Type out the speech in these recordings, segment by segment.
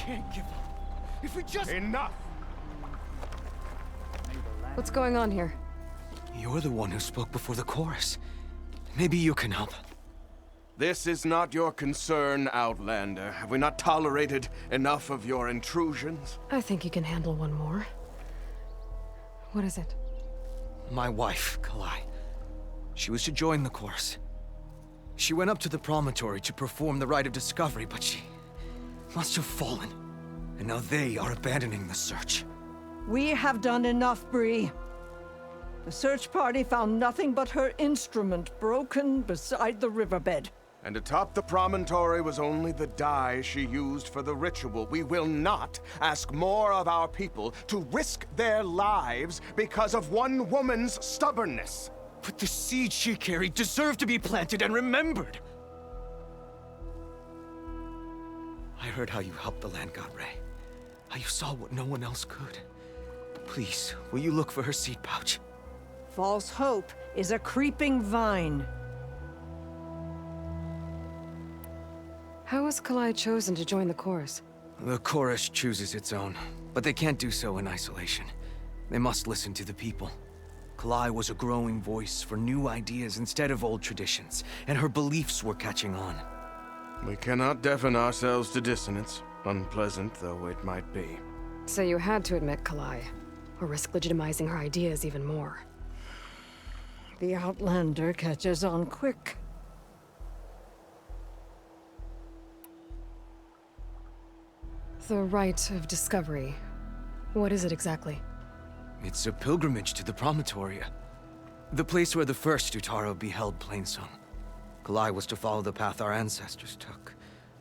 can't give up. If we just... Enough! What's going on here? You're the one who spoke before the chorus. Maybe you can help. This is not your concern, Outlander. Have we not tolerated enough of your intrusions? I think you can handle one more. What is it? My wife, Kalai. She was to join the chorus. She went up to the Promontory to perform the rite of discovery, but she must have fallen. And now they are abandoning the search. We have done enough, Bree. The search party found nothing but her instrument broken beside the riverbed. And atop the promontory was only the dye she used for the ritual. We will not ask more of our people to risk their lives because of one woman's stubbornness. But the seeds she carried deserve to be planted and remembered. I heard how you helped the land god Ray. How you saw what no one else could. Please, will you look for her seed pouch? False hope is a creeping vine. How was Kalai chosen to join the chorus? The chorus chooses its own, but they can't do so in isolation. They must listen to the people. Kalai was a growing voice for new ideas instead of old traditions, and her beliefs were catching on. We cannot deafen ourselves to dissonance, unpleasant though it might be. So you had to admit Kalai, or risk legitimizing her ideas even more. The Outlander catches on quick. The rite of discovery. What is it exactly? It's a pilgrimage to the Promontory. The place where the first Utaro beheld Plainsong. Kalai was to follow the path our ancestors took.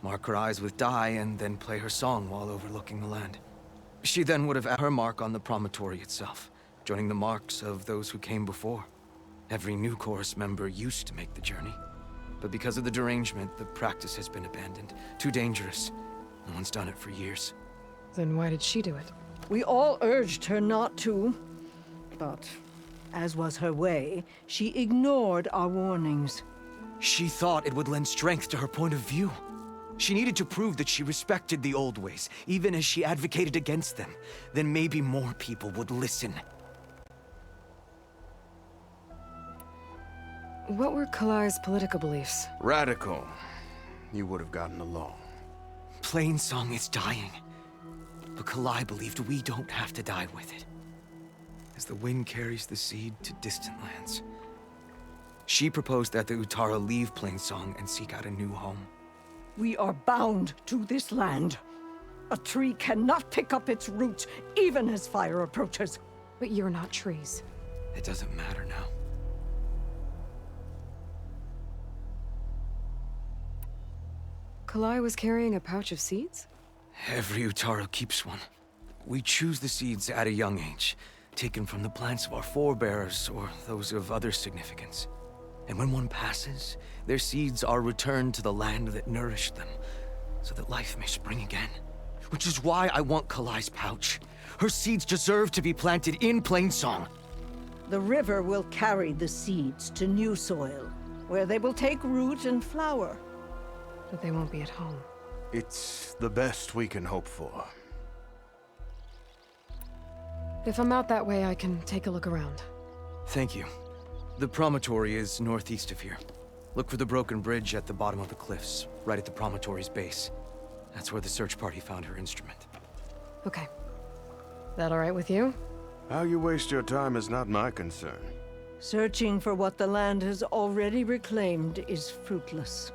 Mark her eyes with dye and then play her song while overlooking the land. She then would have had her mark on the Promontory itself, joining the marks of those who came before. Every new chorus member used to make the journey. But because of the derangement, the practice has been abandoned. Too dangerous. No one's done it for years. Then why did she do it? We all urged her not to, but as was her way, she ignored our warnings. She thought it would lend strength to her point of view. She needed to prove that she respected the old ways, even as she advocated against them. Then maybe more people would listen. What were Kalai's political beliefs? Radical. You would have gotten along. Plainsong is dying. But Kalai believed we don't have to die with it. As the wind carries the seed to distant lands. She proposed that the Utara leave Plainsong and seek out a new home. We are bound to this land. A tree cannot pick up its roots, even as fire approaches. But you're not trees. It doesn't matter now. Kalai was carrying a pouch of seeds? Every Utaro keeps one. We choose the seeds at a young age, taken from the plants of our forebears or those of other significance. And when one passes, their seeds are returned to the land that nourished them, so that life may spring again. Which is why I want Kalai's pouch. Her seeds deserve to be planted in Plainsong. The river will carry the seeds to new soil, where they will take root and flower. But they won't be at home. It's the best we can hope for. If I'm out that way, I can take a look around. Thank you. The Promontory is northeast of here. Look for the broken bridge at the bottom of the cliffs, right at the Promontory's base. That's where the search party found her instrument. Okay. That all right with you? How you waste your time is not my concern. Searching for what the land has already reclaimed is fruitless.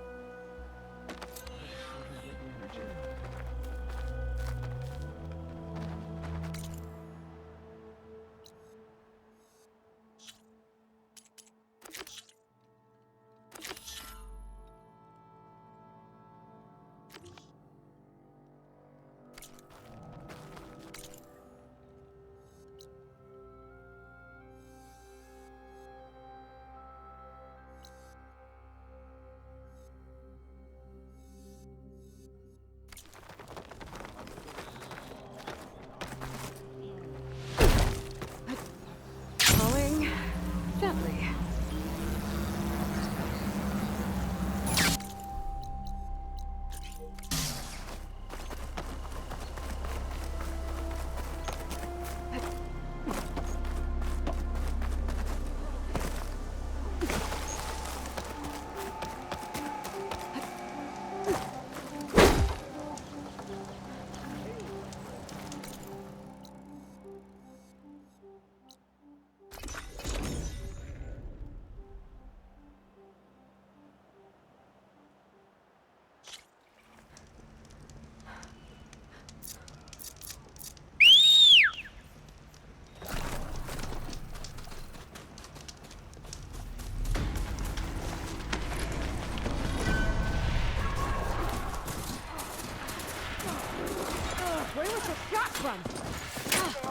Where was the shot from?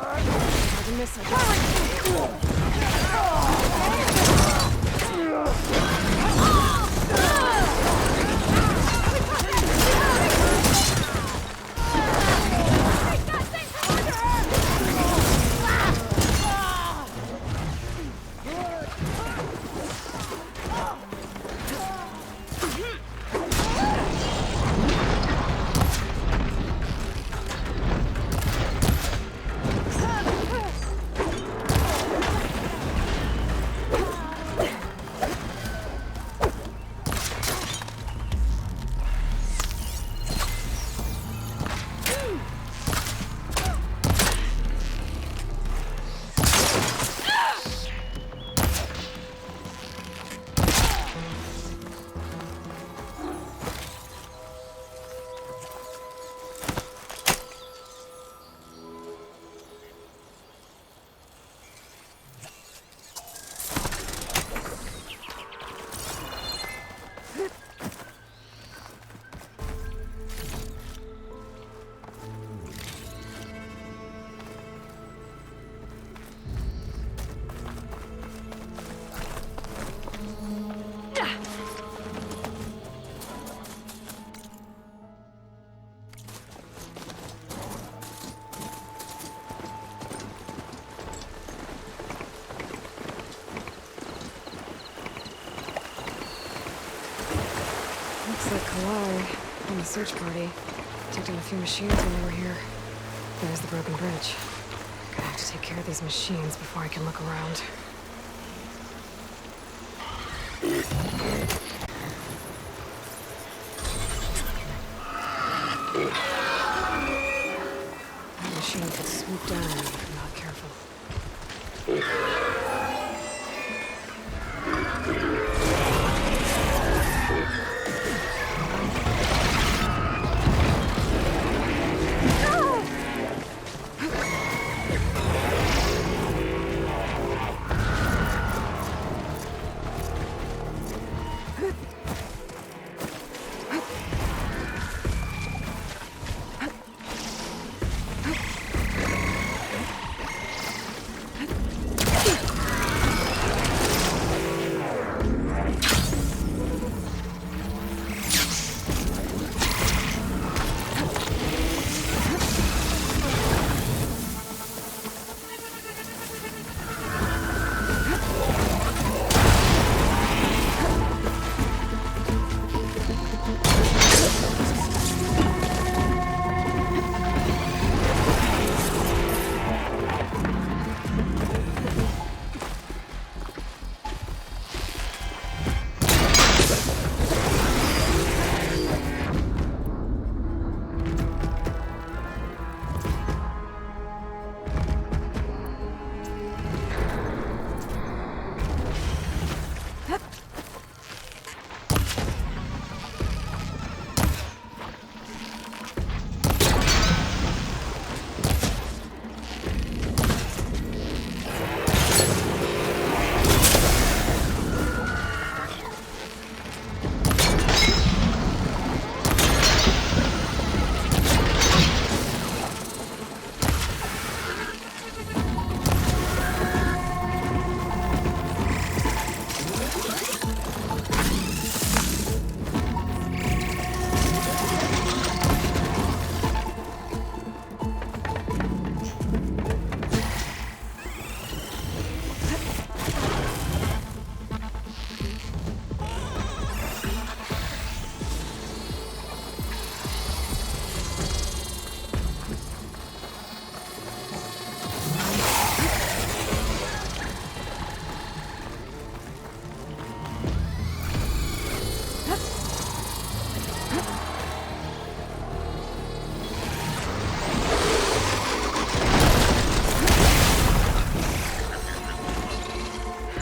How'd you miss it? Looks like Aloy and the search party took down a few machines when they were here. There's the broken bridge. Gonna have to take care of these machines before I can look around. That machine could swoop down if I'm not careful.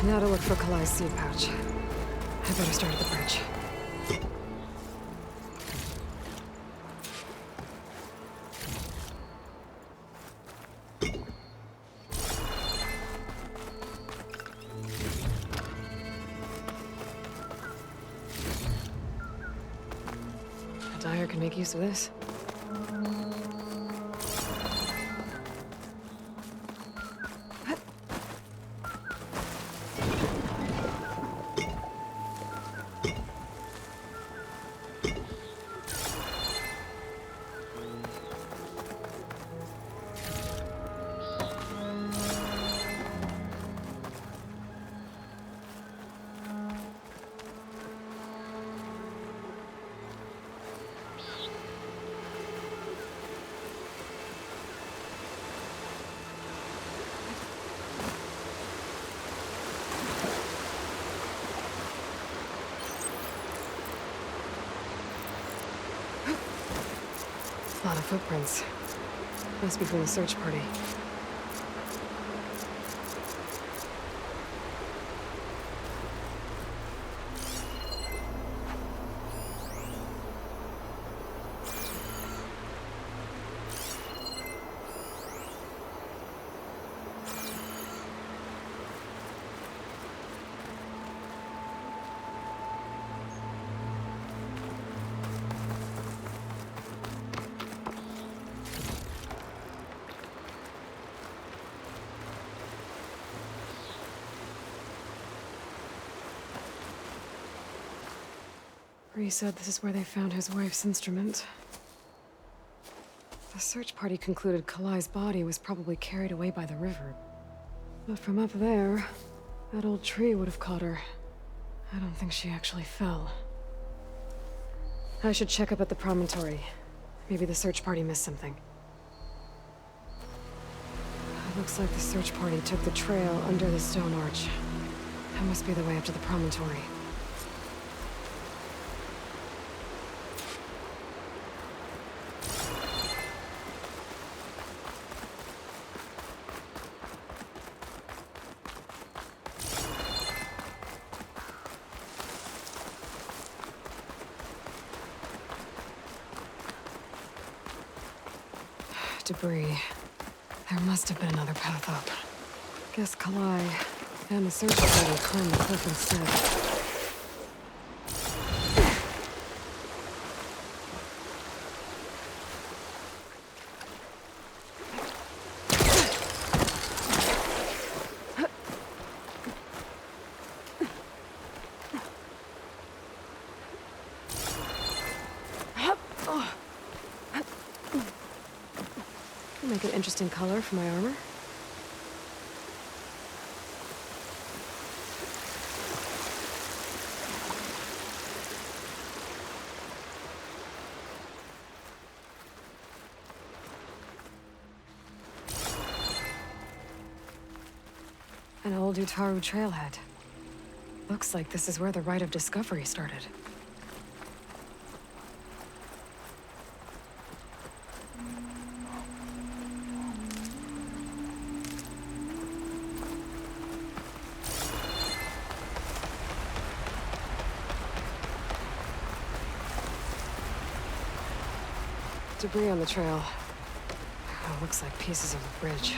Now to look for Kalai's seed pouch. I better start at the bridge. A dyer can make use of this. footprints. Must be from the search party. Bree said this is where they found his wife's instrument. The search party concluded Kalai's body was probably carried away by the river. But from up there, that old tree would have caught her. I don't think she actually fell. I should check up at the Promontory. Maybe the search party missed something. It looks like the search party took the trail under the stone arch. That must be the way up to the Promontory. Debris. There must have been another path up. Guess Kalai and the search party climbed the cliff instead. Make an interesting color for my armor. An old Utaru trailhead. Looks like this is where the Rite of Discovery started. Debris on the trail. Oh, looks like pieces of the bridge.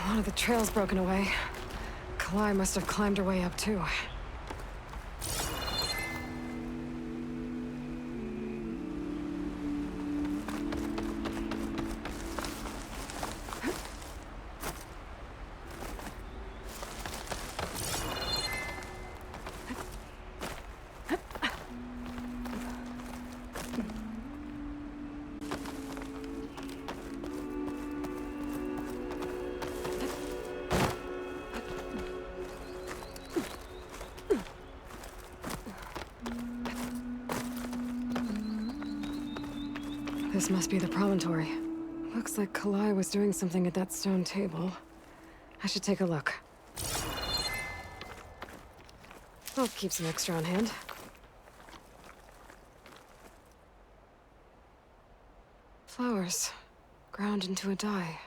One of the trail's broken away. Kalai must have climbed her way up, too. This must be the Promontory. Looks like Kalai was doing something at that stone table. I should take a look. I'll keep some extra on hand. Flowers, ground into a dye.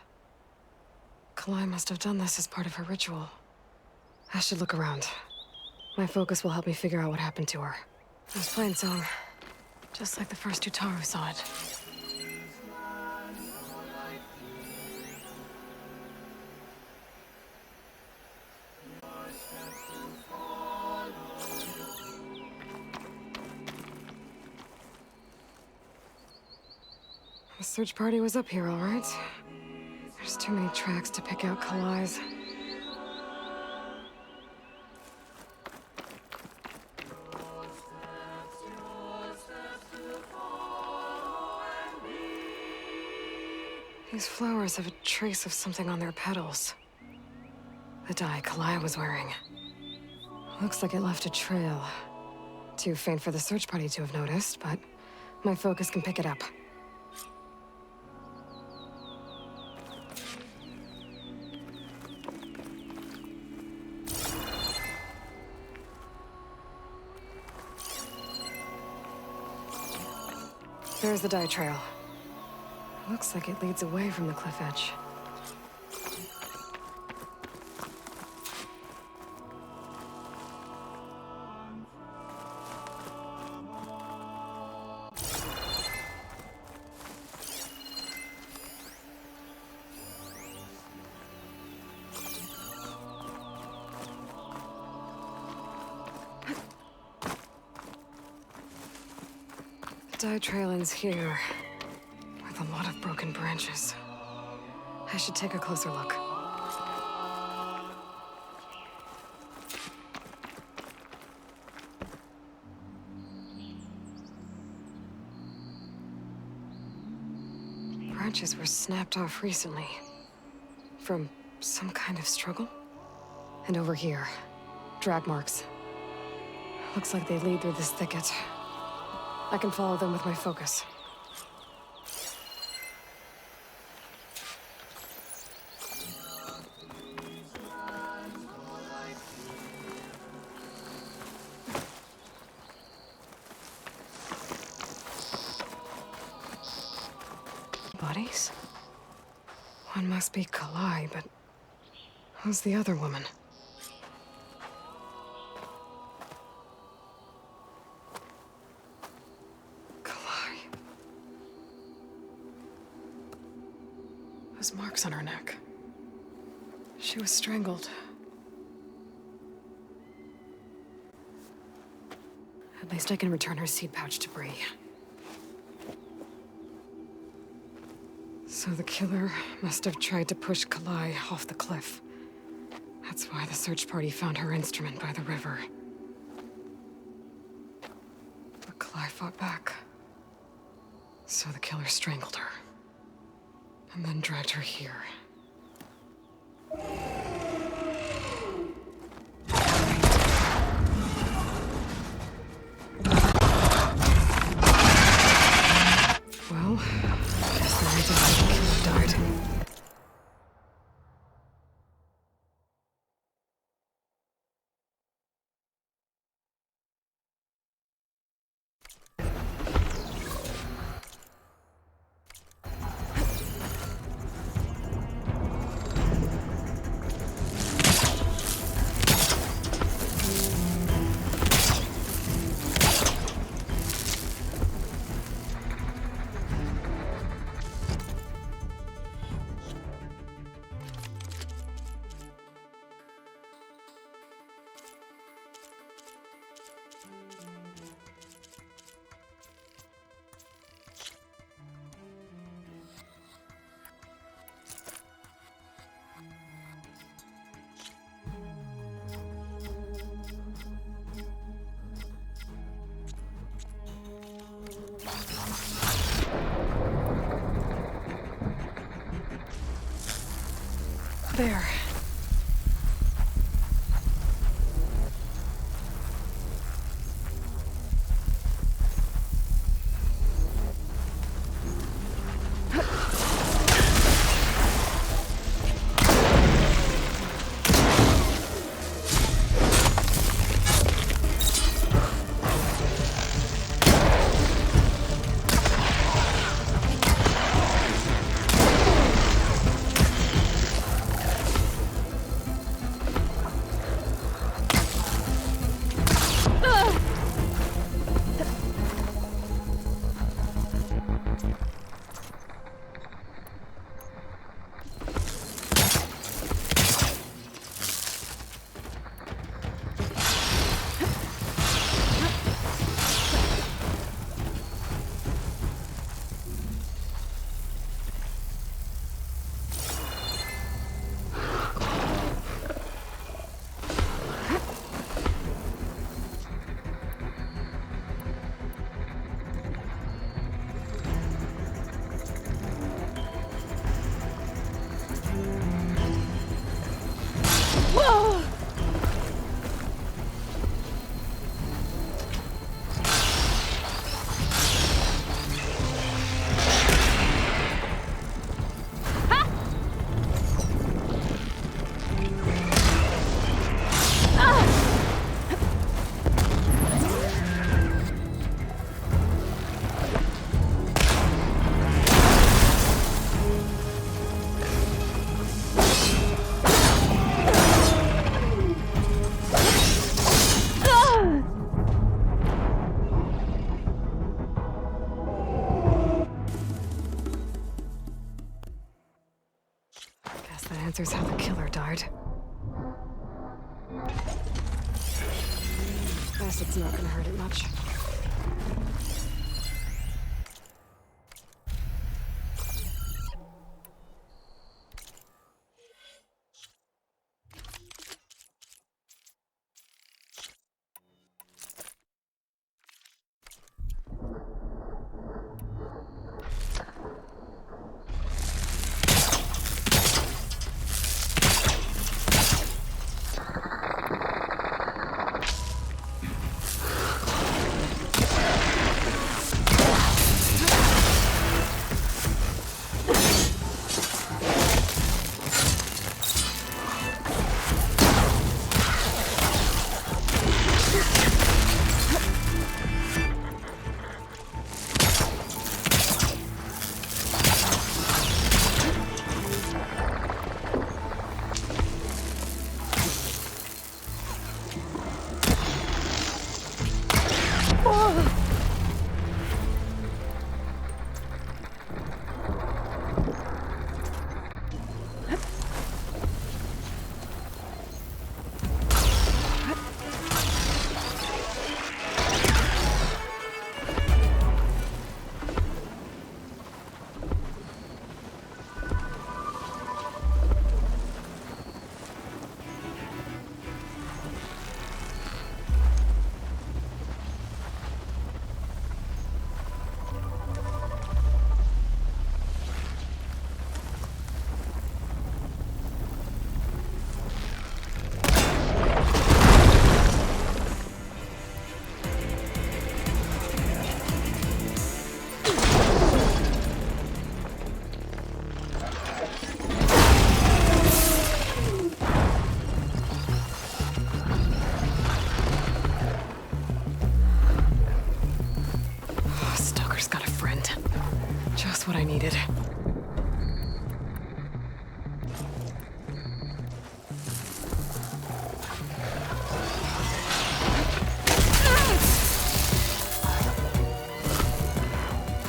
Kalai must have done this as part of her ritual. I should look around. My focus will help me figure out what happened to her. It was plain song, just like the first Utaru saw it. The search party was up here, all right. There's too many tracks to pick out Kalai's. These flowers have a trace of something on their petals. The dye Kalai was wearing. Looks like it left a trail. Too faint for the search party to have noticed, but my focus can pick it up. There's the dye trail. Looks like it leads away from the cliff edge. The dye trail ends here, with a lot of broken branches. I should take a closer look. Branches were snapped off recently. From some kind of struggle? And over here, drag marks. Looks like they lead through this thicket. I can follow them with my focus. Bodies? One must be Kalai, but who's the other woman? Kalai. Those marks on her neck. She was strangled. At least I can return her seed pouch to Bree. So the killer must have tried to push Kalai off the cliff. That's why the search party found her instrument by the river. But Kalai fought back. So the killer strangled her. And then dragged her here. Well, guess the reason why the killer died. There. That answers how the killer died. Acid's not gonna hurt it much. What I needed.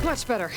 Much better.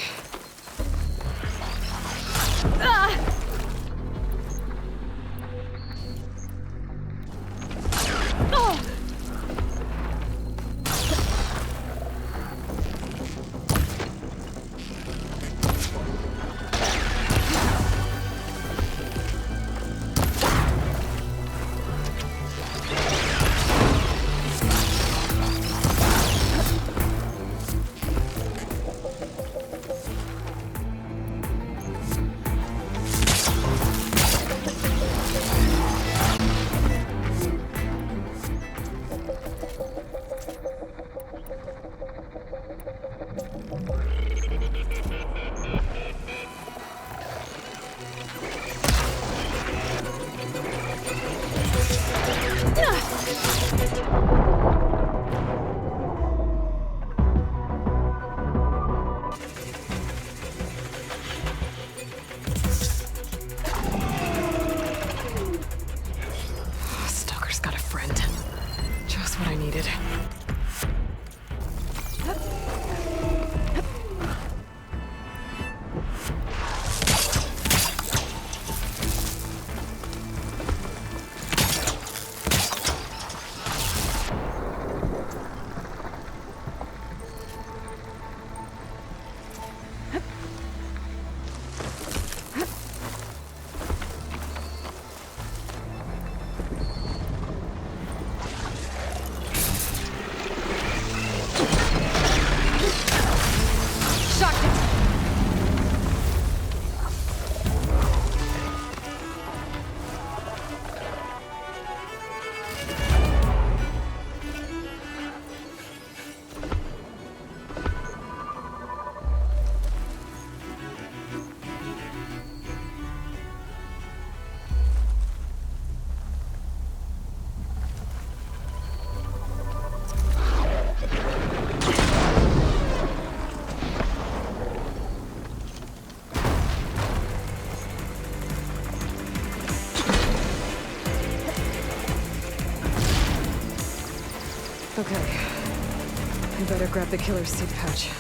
Okay. I better grab the killer's seed pouch.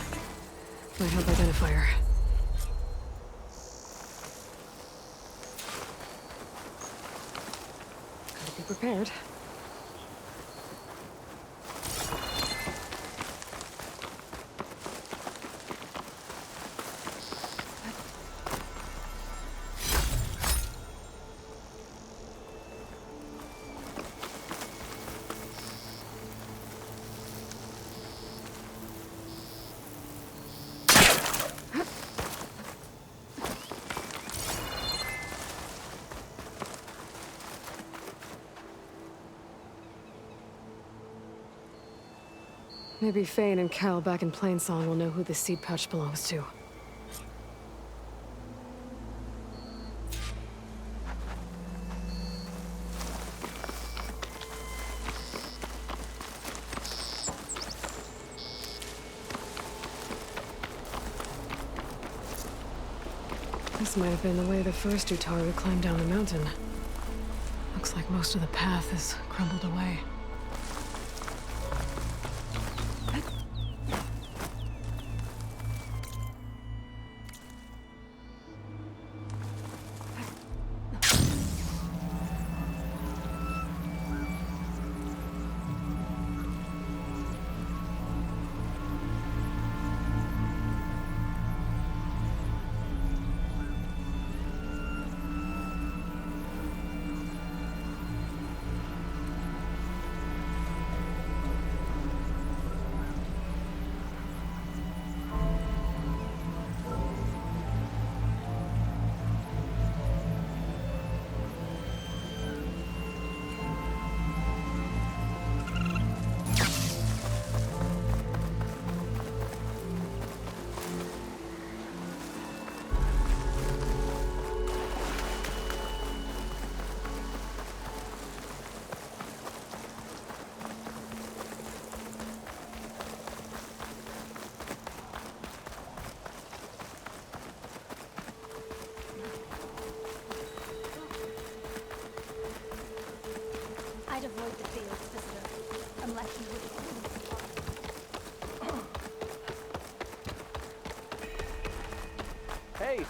Might help identify her. prepared. Maybe Fane and Cal back in Plainsong will know who the seed pouch belongs to. This might have been the way the first Utaru climbed down the mountain. Looks like most of the path is crumbled away. I'd avoid the fields, visitor, unless you would. Hey,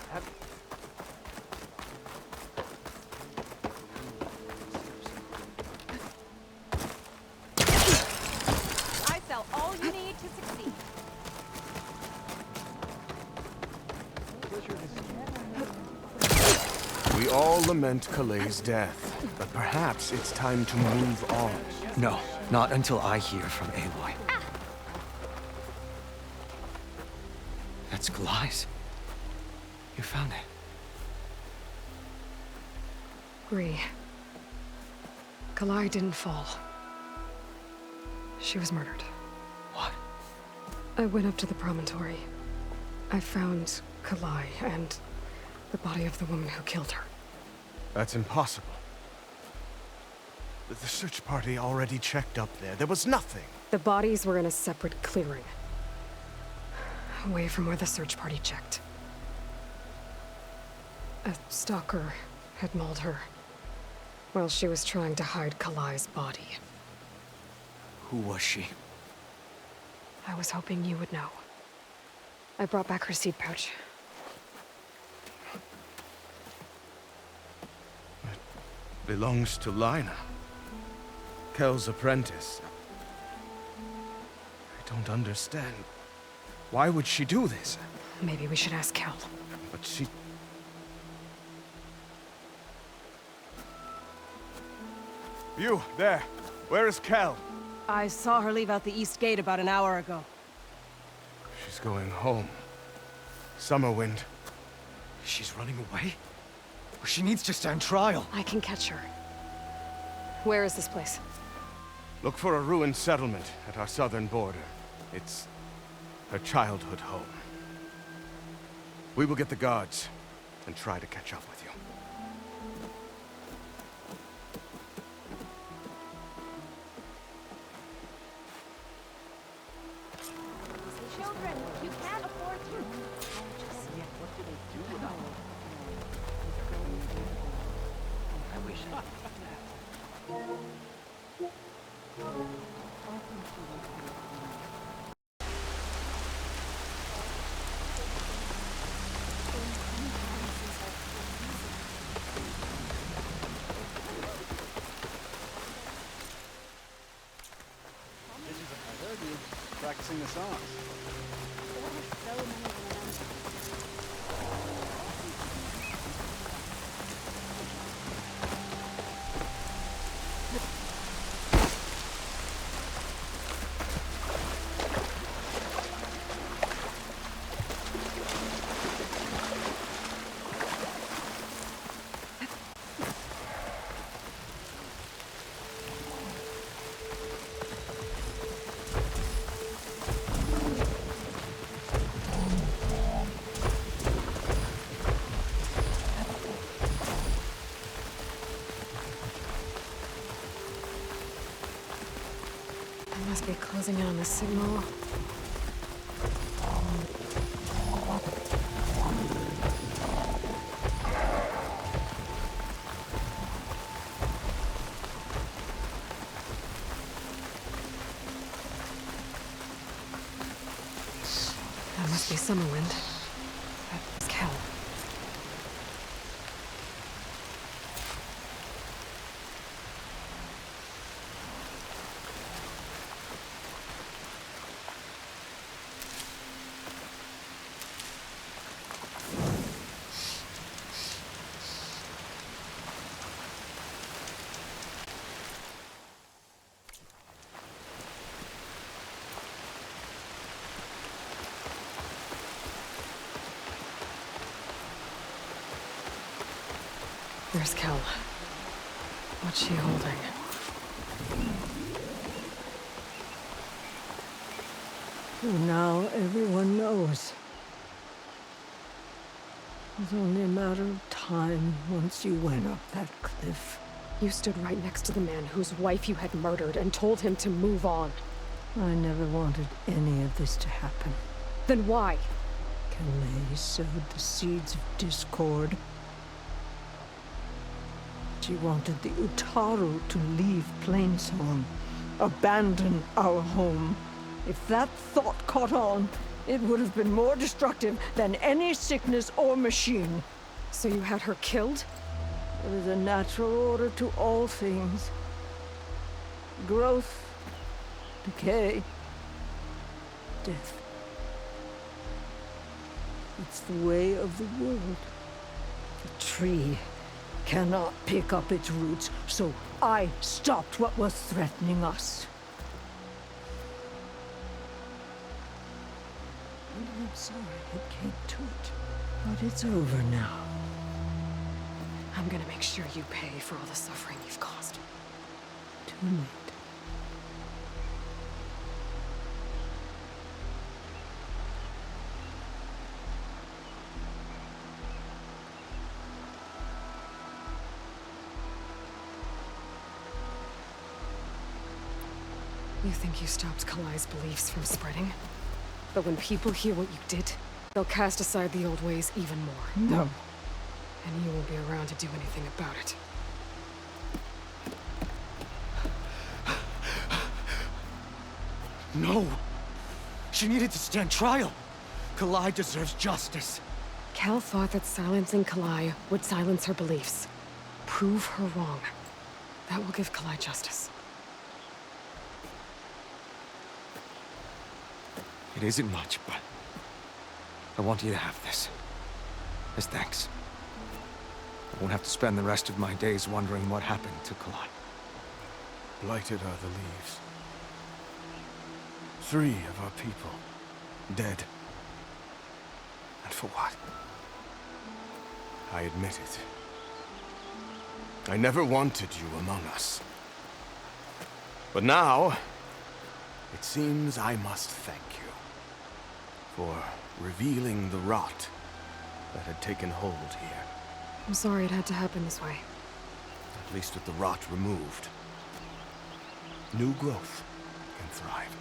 I sell all you need to succeed. We all lament Kalei's death, but perhaps it's time to move on. No, not until I hear from Aloy. That's Kalai's. You found it. Bree. Kalai didn't fall. She was murdered. What? I went up to the Promontory. I found Kalai and the body of the woman who killed her. That's impossible. The search party already checked up there. There was nothing. The bodies were in a separate clearing. Away from where the search party checked. A stalker had mauled her while she was trying to hide Kalai's body. Who was she? I was hoping you would know. I brought back her seed pouch. Belongs to Lina. Kel's apprentice. I don't understand. Why would she do this? Maybe we should ask Kel. But she... You, there. Where is Kel? I saw her leave out the east gate about an hour ago. She's going home. Summerwind. She's running away? She needs to stand trial. I can catch her. Where is this place? Look for a ruined settlement at our southern border. It's her childhood home. We will get the guards and try to catch up with you. Children, you can't afford to. sing the songs. There were so many of them. They must be closing in on the signal. That must be Summerwind. That's Kel. Where's Kel? What's she holding? So now everyone knows. It was only a matter of time once you went up that cliff. You stood right next to the man whose wife you had murdered and told him to move on. I never wanted any of this to happen. Then why? Calais sowed the seeds of discord. She wanted the Utaru to leave Plainsong, abandon our home. If that thought caught on, it would have been more destructive than any sickness or machine. So you had her killed? There is a natural order to all things. Growth, decay, death. It's the way of the world. The tree cannot pick up its roots, so I stopped what was threatening us. And I'm sorry it came to it, but it's over now. I'm gonna make sure you pay for all the suffering you've caused. Too late. You think you stopped Kalai's beliefs from spreading? But when people hear what you did, they'll cast aside the old ways even more. No. And you won't be around to do anything about it. No! She needed to stand trial! Kalai deserves justice. Cal thought that silencing Kalai would silence her beliefs. Prove her wrong. That will give Kalai justice. It isn't much, but I want you to have this. As thanks. I won't have to spend the rest of my days wondering what happened to Kalai. Blighted are the leaves. 3 of our people dead. And for what? I admit it. I never wanted you among us. But now, it seems I must thank you for revealing the rot that had taken hold here. I'm sorry it had to happen this way. At least with the rot removed, new growth can thrive.